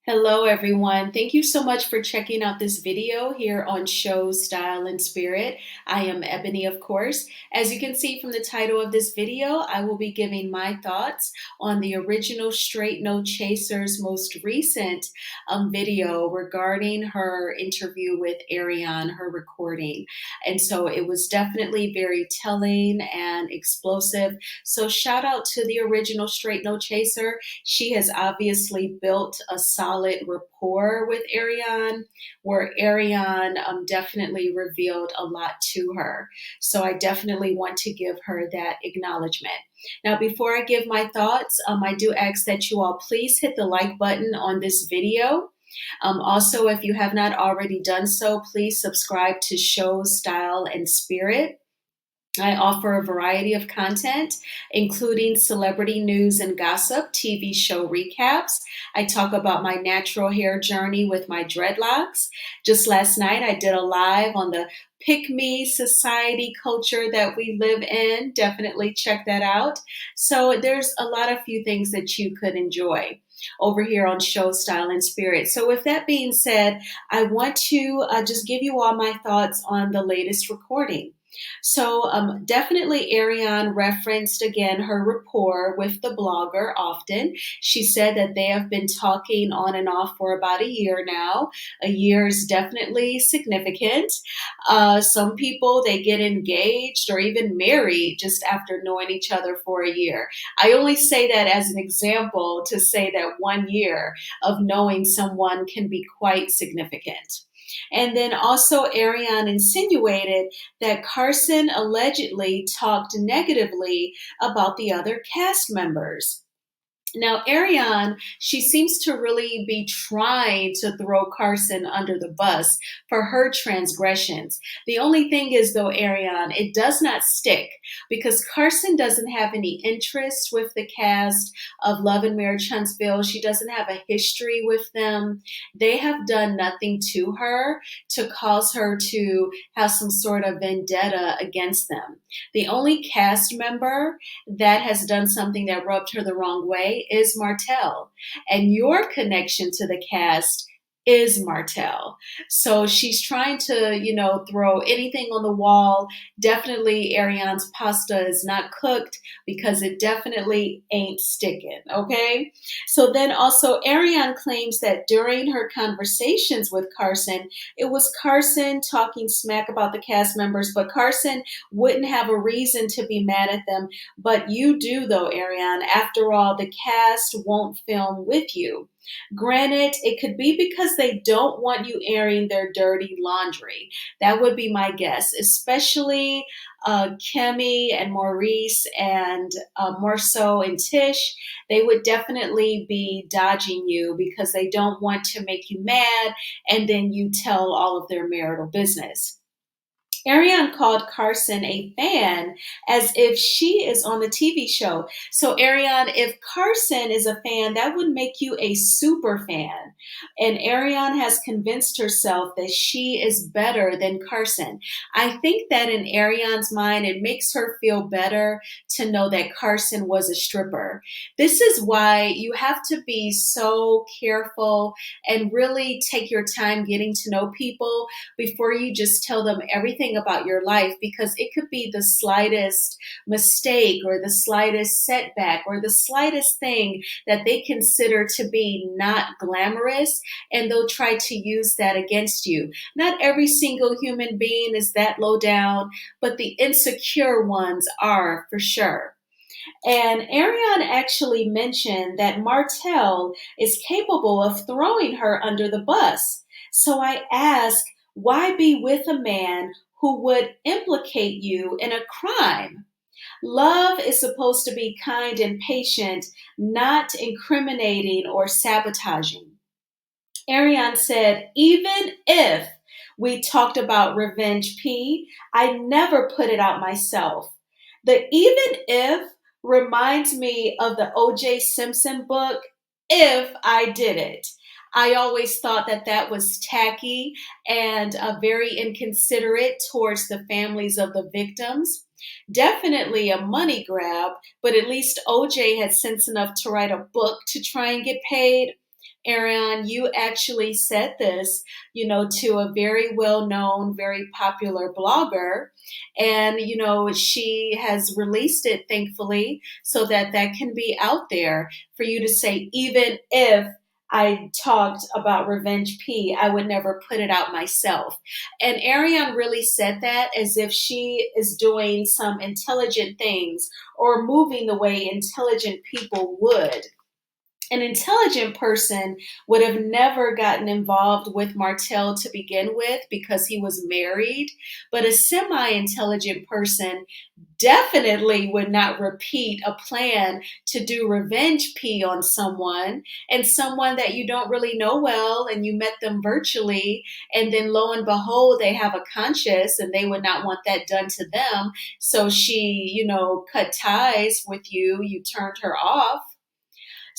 Hello, everyone. Thank you so much for checking out this video here on Show, Style, and Spirit. I am Ebony, of course. As you can see from the title of this video, I will be giving my thoughts on the original Straight No Chaser's most recent video regarding her interview with Ariane, her recording. And so it was definitely very telling and explosive. So shout out to the original Straight No Chaser. She has obviously built a solid rapport with Ariane, where Ariane definitely revealed a lot to her. So I definitely want to give her that acknowledgement. Now, before I give my thoughts, I do ask that you all please hit the like button on this video. Also, if you have not already done so, please subscribe to Show, Style, and Spirit. I offer a variety of content, including celebrity news and gossip, TV show recaps. I talk about my natural hair journey with my dreadlocks. Just last night, I did a live on the pick me society culture that we live in. Definitely check that out. So there's a lot of few things that you could enjoy over here on Show, Style, and Spirit. So with that being said, I want to just give you all my thoughts on the latest recording. So definitely Ariane referenced again her rapport with the blogger often. She said that they have been talking on and off for about a year now. A year is definitely significant. Some people, they get engaged or even married just after knowing each other for a year. I only say that as an example to say that 1 year of knowing someone can be quite significant. And then also Ariane insinuated that Carson allegedly talked negatively about the other cast members. Now, Ariane, she seems to really be trying to throw Carson under the bus for her transgressions. The only thing is, though, Ariane, it does not stick because Carson doesn't have any interest with the cast of Love and Marriage Huntsville. She doesn't have a history with them. They have done nothing to her to cause her to have some sort of vendetta against them. The only cast member that has done something that rubbed her the wrong way is Martel. And your connection to the cast is Martel. So she's trying to, throw anything on the wall. Definitely Ariane's pasta is not cooked because it definitely ain't sticking, okay? So then also Ariane claims that during her conversations with Carson, it was Carson talking smack about the cast members, but Carson wouldn't have a reason to be mad at them. But you do, though, Ariane. After all, the cast won't film with you. Granted, it could be because they don't want you airing their dirty laundry. That would be my guess, especially Kemi and Maurice and Marceau and Tish. They would definitely be dodging you because they don't want to make you mad and then you tell all of their marital business. Ariane called Carson a fan as if she is on the TV show. So, Ariane, if Carson is a fan, that would make you a super fan. And Ariane has convinced herself that she is better than Carson. I think that in Ariane's mind, it makes her feel better to know that Carson was a stripper. This is why you have to be so careful and really take your time getting to know people before you just tell them everything about your life, because it could be the slightest mistake or the slightest setback or the slightest thing that they consider to be not glamorous, and they'll try to use that against you. Not every single human being is that low down, but the insecure ones are for sure. And Ariane actually mentioned that Martel is capable of throwing her under the bus. So I ask, why be with a man who would implicate you in a crime? Love is supposed to be kind and patient, not incriminating or sabotaging. Ariane said, even if we talked about Revenge P, I never put it out myself. The even if reminds me of the O.J. Simpson book, If I Did It. I always thought that that was tacky and very inconsiderate towards the families of the victims. Definitely a money grab, but at least OJ had sense enough to write a book to try and get paid. Ariane, you actually said this, to a very well-known, very popular blogger. And, she has released it, thankfully, so that that can be out there for you to say, even if I talked about Revenge P, I would never put it out myself. And Ariane really said that as if she is doing some intelligent things or moving the way intelligent people would. An intelligent person would have never gotten involved with Martel to begin with because he was married, but a semi intelligent person definitely would not repeat a plan to do revenge P on someone, and someone that you don't really know well and you met them virtually, and then lo and behold, they have a conscience and they would not want that done to them. So she, cut ties with you, you turned her off.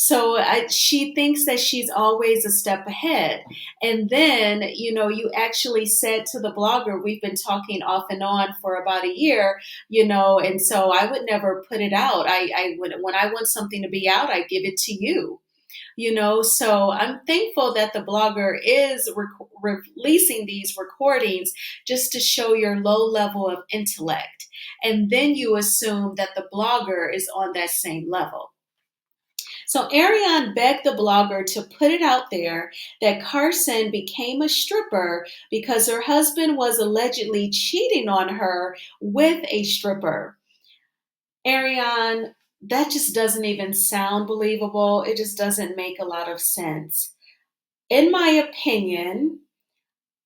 So she thinks that she's always a step ahead. And then, you actually said to the blogger, we've been talking off and on for about a year, and so I would never put it out. I would, when I want something to be out, I give it to you. So I'm thankful that the blogger is releasing these recordings just to show your low level of intellect. And then you assume that the blogger is on that same level. So Ariane begged the blogger to put it out there that Carson became a stripper because her husband was allegedly cheating on her with a stripper. Ariane, that just doesn't even sound believable. It just doesn't make a lot of sense. In my opinion,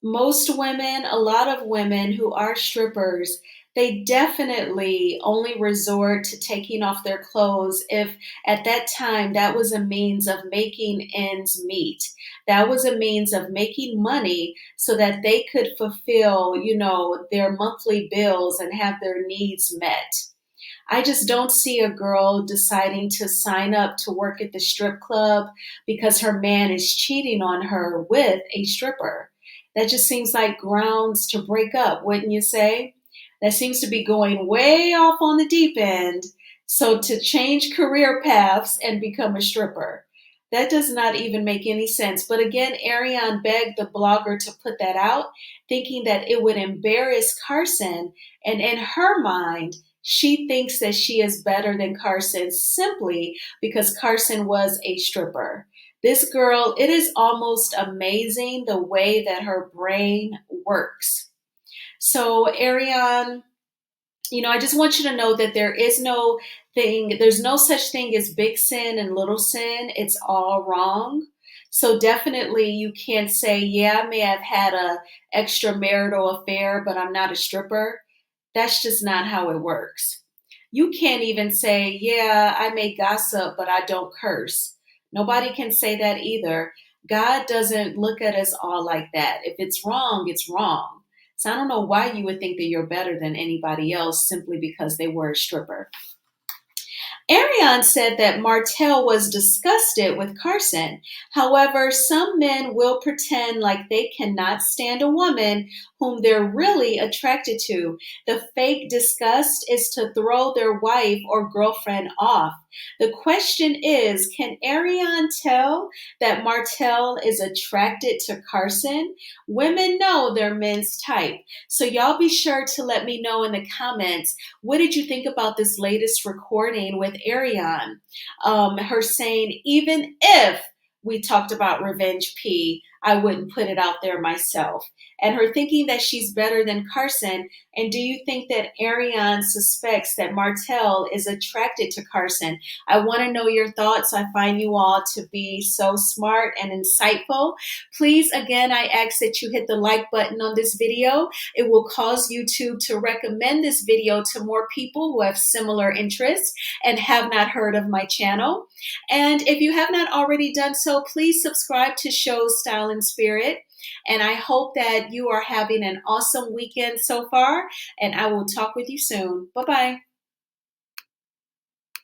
most women, a lot of women who are strippers, they definitely only resort to taking off their clothes if at that time that was a means of making ends meet. That was a means of making money so that they could fulfill, their monthly bills and have their needs met. I just don't see a girl deciding to sign up to work at the strip club because her man is cheating on her with a stripper. That just seems like grounds to break up, wouldn't you say? That seems to be going way off on the deep end. So to change career paths and become a stripper. That does not even make any sense. But again, Ariane begged the blogger to put that out, thinking that it would embarrass Carson. And in her mind, she thinks that she is better than Carson simply because Carson was a stripper. This girl, it is almost amazing the way that her brain works. So, Ariane, I just want you to know that there's no such thing as big sin and little sin. It's all wrong. So definitely you can't say, yeah, I may have had a extramarital affair, but I'm not a stripper. That's just not how it works. You can't even say, yeah, I may gossip, but I don't curse. Nobody can say that either. God doesn't look at us all like that. If it's wrong, it's wrong. So I don't know why you would think that you're better than anybody else simply because they were a stripper. Ariane said that Martel was disgusted with Carson. However, some men will pretend like they cannot stand a woman whom they're really attracted to. The fake disgust is to throw their wife or girlfriend off. The question is, can Ariane tell that Martel is attracted to Carson? Women know their men's type. So y'all be sure to let me know in the comments, what did you think about this latest recording with Ariane? Her saying, even if we talked about Revenge P, I wouldn't put it out there myself. And her thinking that she's better than Carson. And do you think that Ariane suspects that Martel is attracted to Carson? I want to know your thoughts. I find you all to be so smart and insightful. Please, again, I ask that you hit the like button on this video. It will cause YouTube to recommend this video to more people who have similar interests and have not heard of my channel. And if you have not already done so, please subscribe to Shows Style and Spirit. And I hope that you are having an awesome weekend so far. And I will talk with you soon. Bye-bye.